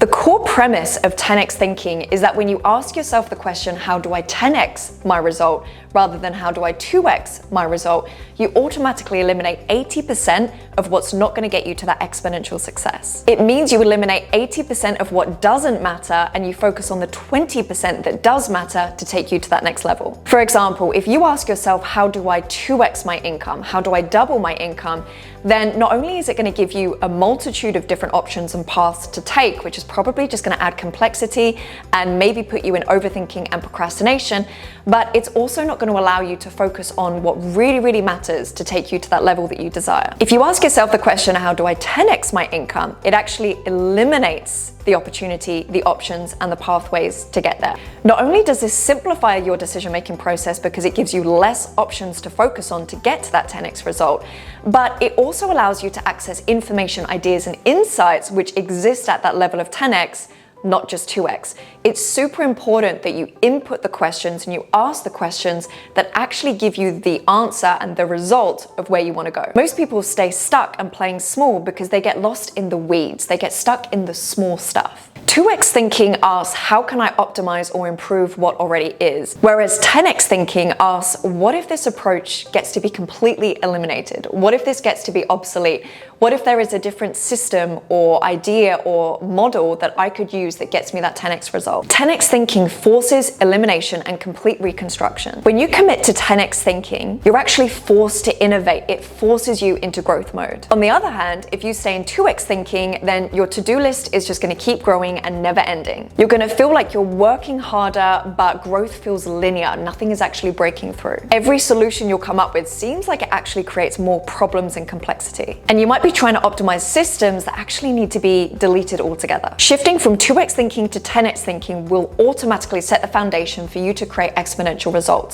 The core premise of 10x thinking is that when you ask yourself the question, how do I 10x my result, rather than how do I 2x my result, you automatically eliminate 80% of what's not going to get you to that exponential success. It means you eliminate 80% of what doesn't matter and you focus on the 20% that does matter to take you to that next level. For example, if you ask yourself, how do I 2x my income? How do I double my income? Then not only is it going to give you a multitude of different options and paths to take, which is probably just going to add complexity and maybe put you in overthinking and procrastination, but it's also not going to allow you to focus on what really matters to take you to that level that you desire. If you ask yourself the question, how do I 10x my income? It actually eliminates the opportunity, the options, and the pathways to get there. Not only does this simplify your decision-making process because it gives you less options to focus on to get to that 10x result, but it also allows you to access information, ideas, and insights which exist at that level of 10x, not just 2x. It's super important that you input the questions and you ask the questions that actually give you the answer and the result of where you want to go. Most people stay stuck and playing small because they get lost in the weeds. They get stuck in the small stuff. 2x thinking asks, how can I optimize or improve what already is? Whereas 10x thinking asks, what if this approach gets to be completely eliminated? What if this gets to be obsolete? What if there is a different system or idea or model that I could use that gets me that 10x result? 10x thinking forces elimination and complete reconstruction. When you commit to 10x thinking, you're actually forced to innovate. It forces you into growth mode. On the other hand, if you stay in 2x thinking, then your to-do list is just going to keep growing and never ending. You're going to feel like you're working harder, but growth feels linear. Nothing is actually breaking through. Every solution you'll come up with seems like it actually creates more problems and complexity. And you might be trying to optimize systems that actually need to be deleted altogether. Shifting from 2x thinking to 10x thinking will automatically set the foundation for you to create exponential results.